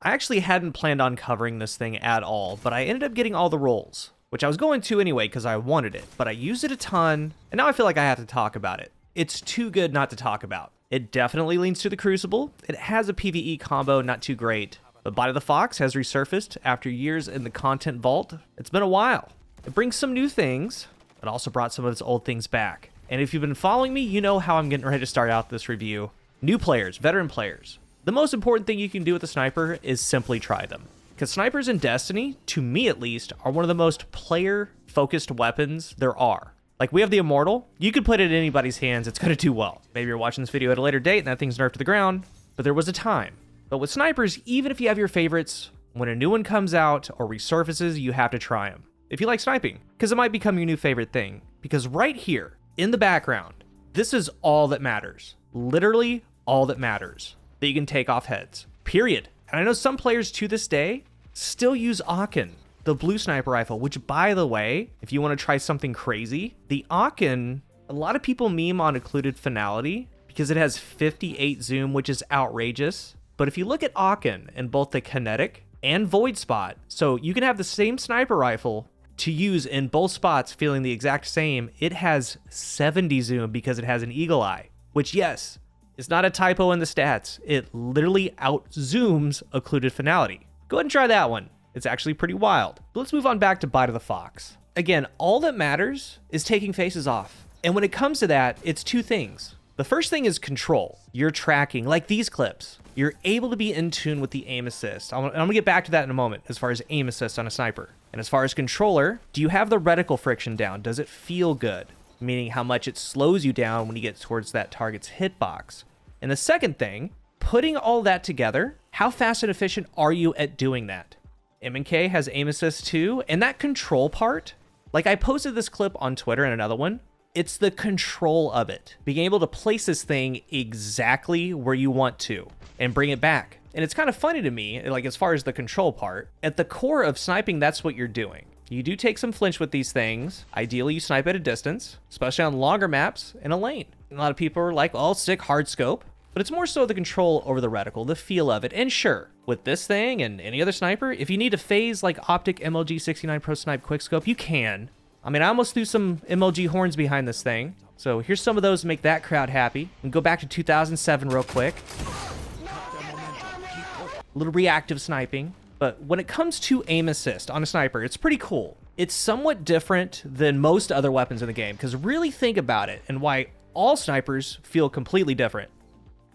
I actually hadn't planned on covering this thing at all, but I ended up getting all the rolls, which I was going to anyway because I wanted it, but I used it a ton, and now I feel like I have to talk about it. It's too good not to talk about. It definitely leans to the Crucible. It has a PvE combo, not too great. But Bite of the Fox has resurfaced after years in the content vault. It's been a while. It brings some new things, but also brought some of its old things back. And if you've been following me, you know how I'm getting ready to start out this review. New players, veteran players. The most important thing you can do with a sniper is simply try them. Because snipers in Destiny, to me at least, are one of the most player-focused weapons there are. Like, we have the Immortal. You could put it in anybody's hands, it's going to do well. Maybe you're watching this video at a later date and that thing's nerfed to the ground, but there was a time. But with snipers, even if you have your favorites, when a new one comes out or resurfaces, you have to try them. If you like sniping, because it might become your new favorite thing. Because right here, in the background, this is all that matters. Literally all that matters. That you can take off heads. Period. And I know some players to this day still use Aachen, the blue sniper rifle, which, by the way, if you want to try something crazy, the Aachen, a lot of people meme on occluded finality because it has 58 zoom, which is outrageous. But if you look at Aachen in both the kinetic and void spot, so you can have the same sniper rifle to use in both spots feeling the exact same, it has 70 zoom because it has an eagle eye, which, yes, is not a typo in the stats. It literally out-zooms occluded finality. Go ahead and try that one. It's actually pretty wild. But let's move on back to Bite of the Fox. Again, all that matters is taking faces off. And when it comes to that, it's two things. The first thing is control. You're tracking, like these clips. You're able to be in tune with the aim assist. I'm gonna get back to that in a moment as far as aim assist on a sniper. And as far as controller, do you have the reticle friction down? Does it feel good? Meaning how much it slows you down when you get towards that target's hitbox. And the second thing, putting all that together, how fast and efficient are you at doing that? M&K has aim assist too, and that control part, like I posted this clip on Twitter and another one, it's the control of it. Being able to place this thing exactly where you want to and bring it back. And it's kind of funny to me, like as far as the control part, at the core of sniping, that's what you're doing. You do take some flinch with these things. Ideally, you snipe at a distance, especially on longer maps in a lane. A lot of people are like, oh, sick hard scope. But it's more so the control over the reticle, the feel of it. And sure, with this thing and any other sniper, if you need to phase like Optic MLG 69 Pro Snipe Quickscope, you can. I mean, I almost threw some MLG horns behind this thing. So here's some of those to make that crowd happy. And go back to 2007 real quick. A little reactive sniping. But when it comes to aim assist on a sniper, it's pretty cool. It's somewhat different than most other weapons in the game, because really think about it and why all snipers feel completely different.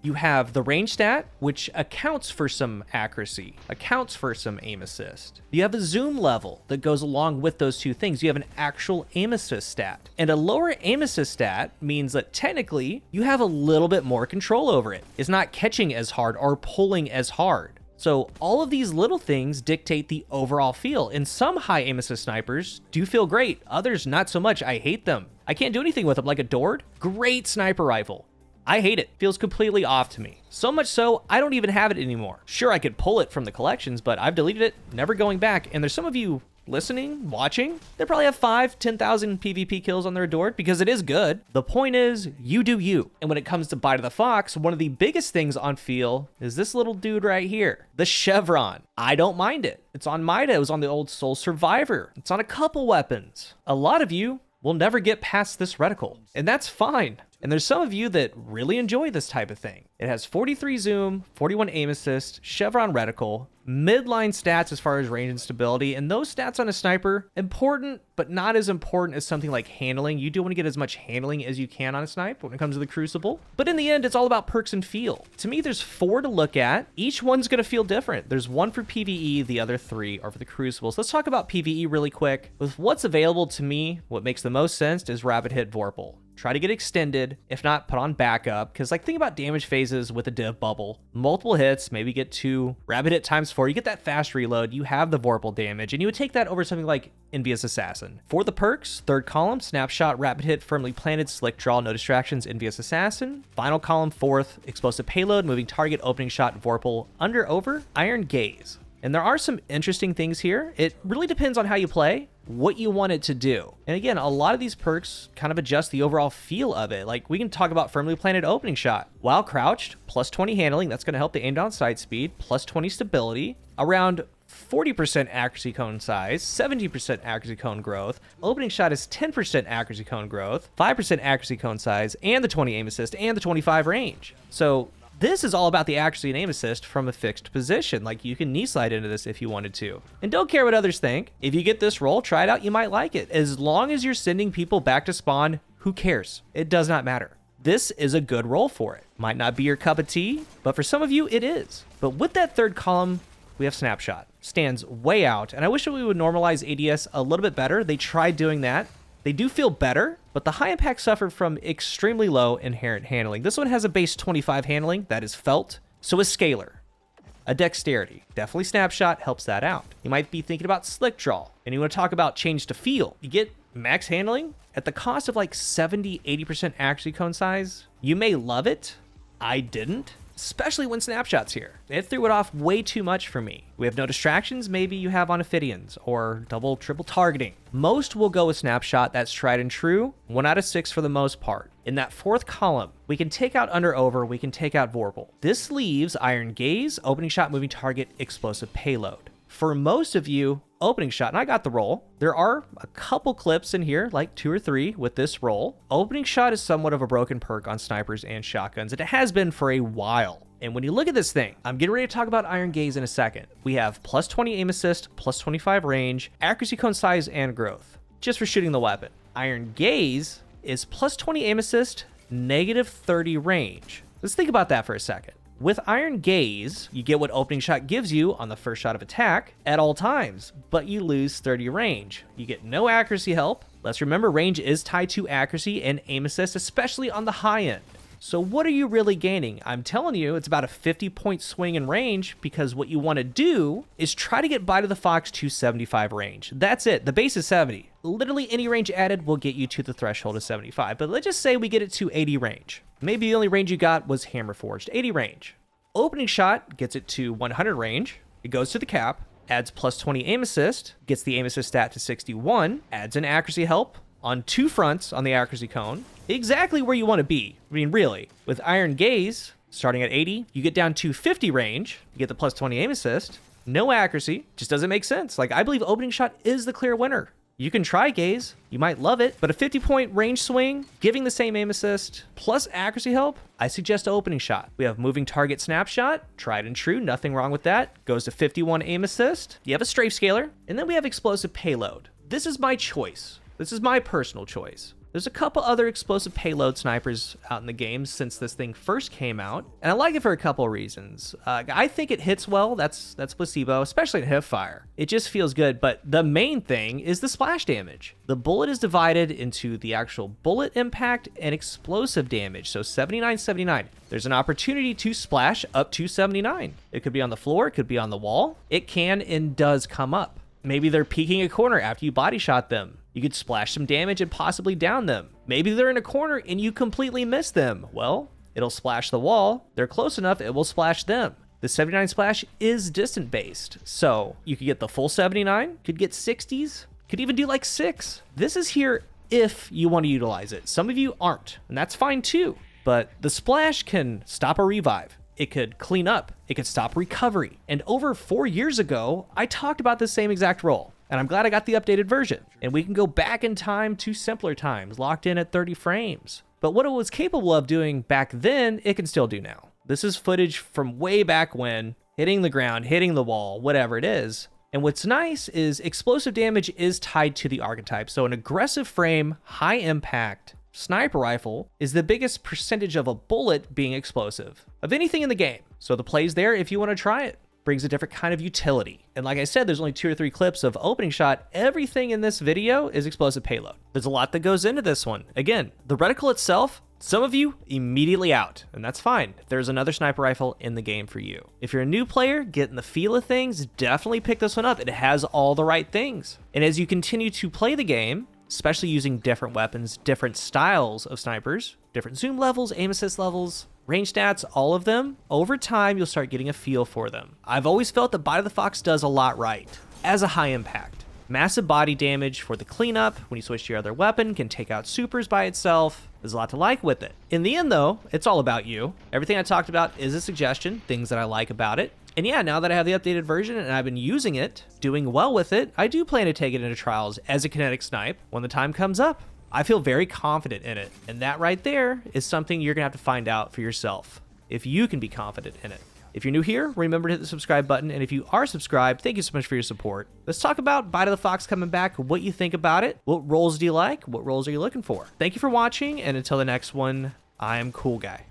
You have the range stat, which accounts for some accuracy, accounts for some aim assist. You have a zoom level that goes along with those two things. You have an actual aim assist stat. And a lower aim assist stat means that technically you have a little bit more control over it. It's not catching as hard or pulling as hard. So all of these little things dictate the overall feel. And some high aim assist snipers do feel great. Others not so much. I hate them. I can't do anything with them, like a Dord. Great sniper rifle. I hate it. Feels completely off to me. So much so, I don't even have it anymore. Sure, I could pull it from the collections, but I've deleted it, never going back. And there's some of you listening, watching, they probably have 5,000, 10,000 PvP kills on their Adored because it is good. The point is, you do you. And when it comes to Bite of the Fox, one of the biggest things on feel is this little dude right here, the Chevron. I don't mind it. It's on Mida, it was on the old Soul Survivor. It's on a couple weapons. A lot of you will never get past this reticle, and that's fine. And there's some of you that really enjoy this type of thing. It has 43 zoom, 41 aim assist, chevron reticle, midline stats as far as range and stability, and those stats on a sniper, important, but not as important as something like handling. You do want to get as much handling as you can on a snipe when it comes to the Crucible. But in the end, it's all about perks and feel. To me, there's 4 to look at. Each one's going to feel different. There's 1 for PvE, the other 3 are for the Crucibles. Let's talk about PvE really quick. With what's available to me, what makes the most sense is Rapid Hit Vorpal. Try to get extended, if not put on backup, because like think about damage phases with a div bubble. Multiple hits, maybe get 2, rapid hit times 4, you get that fast reload, you have the Vorpal damage, and you would take that over something like Envious Assassin. For the perks, third column, snapshot, rapid hit, firmly planted, slick draw, no distractions, Envious Assassin. Final column, fourth, explosive payload, moving target, opening shot, Vorpal, under, over, Iron Gaze. And there are some interesting things here. It really depends on how you play. what you want it to do. And again, a lot of these perks kind of adjust the overall feel of it. Like we can talk about firmly planted opening shot. While crouched, plus 20 handling, that's going to help the aim down sight speed, plus 20 stability, around 40% accuracy cone size, 70% accuracy cone growth. Opening shot is 10% accuracy cone growth, 5% accuracy cone size, and the 20 aim assist, and the 25 range. So this is all about the accuracy and aim assist from a fixed position. Like you can knee slide into this if you wanted to. And don't care what others think. If you get this roll, try it out, you might like it. As long as you're sending people back to spawn, who cares? It does not matter. This is a good roll for it. Might not be your cup of tea, but for some of you, it is. But with that third column, we have snapshot. Stands way out, and I wish that we would normalize ADS a little bit better. They tried doing that. They do feel better, but the high impact suffered from extremely low inherent handling. This one has a base 25 handling that is felt, so is scalar. A dexterity. Definitely snapshot helps that out. You might be thinking about slick draw, and you want to talk about change to feel. You get max handling at the cost of like 70-80% accuracy cone size. You may love it. I didn't. Especially when snapshot's here. It threw it off way too much for me. We have no distractions, maybe you have on Ophidians, or double, triple targeting. Most will go with snapshot, that's tried and true, 1 out of 6 for the most part. In that fourth column, we can take out under over, we can take out Vorpal. This leaves Iron Gaze, opening shot, moving target, explosive payload. For most of you, opening shot, and I got the roll. There are a couple clips in here, like 2 or 3 with this roll. Opening shot is somewhat of a broken perk on snipers and shotguns, and it has been for a while. And when you look at this thing, I'm getting ready to talk about Iron Gaze in a second. We have plus 20 aim assist, plus 25 range, accuracy cone size, and growth, just for shooting the weapon. Iron Gaze is plus 20 aim assist, negative 30 range. Let's think about that for a second. With Iron Gaze, you get what opening shot gives you on the first shot of attack at all times, but you lose 30 range. You get no accuracy help. Let's remember range is tied to accuracy and aim assist, especially on the high end. So what are you really gaining? I'm telling you, it's about a 50-point swing in range, because what you want to do is try to get Bite of the Fox to 75 range. That's it. The base is 70. Literally any range added will get you to the threshold of 75, but let's just say we get it to 80 range. Maybe the only range you got was Hammer Forged, 80 range. Opening shot gets it to 100 range. It goes to the cap, adds plus 20 aim assist, gets the aim assist stat to 61, adds an accuracy help on 2 fronts on the accuracy cone. Exactly where you want to be. I mean, really. With Iron Gaze, starting at 80, you get down to 50 range, you get the plus 20 aim assist, no accuracy, just doesn't make sense. Like, I believe opening shot is the clear winner. You can try Gaze, you might love it, but a 50-point range swing, giving the same aim assist, plus accuracy help, I suggest opening shot. We have moving target snapshot, tried and true, nothing wrong with that. Goes to 51 aim assist. You have a strafe scalar, and then we have explosive payload. This is my choice. This is my personal choice. There's a couple other explosive payload snipers out in the game since this thing first came out, and I like it for a couple of reasons. I think it hits well, that's placebo, especially in hipfire. It just feels good, but the main thing is the splash damage. The bullet is divided into the actual bullet impact and explosive damage, so 79, 79. There's an opportunity to splash up to 79. It could be on the floor, it could be on the wall. It can and does come up. Maybe they're peeking a corner after you body shot them. You could splash some damage and possibly down them. Maybe they're in a corner and you completely miss them. Well, it'll splash the wall. They're close enough, it will splash them. The 79 splash is distant based, so you could get the full 79, could get 60s, could even do like 6. This is here if you want to utilize it. Some of you aren't, and that's fine too. But the splash can stop a revive. It could clean up. It could stop recovery. And over 4 years ago, I talked about the same exact role. And I'm glad I got the updated version. And we can go back in time to simpler times, locked in at 30 frames. But what it was capable of doing back then, it can still do now. This is footage from way back when, hitting the ground, hitting the wall, whatever it is. And what's nice is explosive damage is tied to the archetype. So an aggressive frame, high impact sniper rifle is the biggest percentage of a bullet being explosive of anything in the game. So the play's there if you want to try it. Brings a different kind of utility. And like I said, there's only 2 or 3 clips of opening shot. Everything in this video is explosive payload. There's a lot that goes into this one. Again, the reticle itself, some of you immediately out, and that's fine. There's another sniper rifle in the game for you. If you're a new player, getting the feel of things, definitely pick this one up. It has all the right things. And as you continue to play the game, especially using different weapons, different styles of snipers, different zoom levels, aim assist levels, range stats, all of them, over time, you'll start getting a feel for them. I've always felt that Bite of the Fox does a lot right as a high impact. Massive body damage for the cleanup when you switch to your other weapon, can take out supers by itself. There's a lot to like with it. In the end though, it's all about you. Everything I talked about is a suggestion, things that I like about it. And yeah, now that I have the updated version and I've been using it, doing well with it, I do plan to take it into trials as a kinetic snipe when the time comes up. I feel very confident in it, and that right there is something you're gonna have to find out for yourself, if you can be confident in it. If you're new here, remember to hit the subscribe button, and if you are subscribed, thank you so much for your support. Let's talk about Bite of the Fox coming back, what you think about it, what roles do you like, what roles are you looking for? Thank you for watching, and until the next one, I am CoolGuy.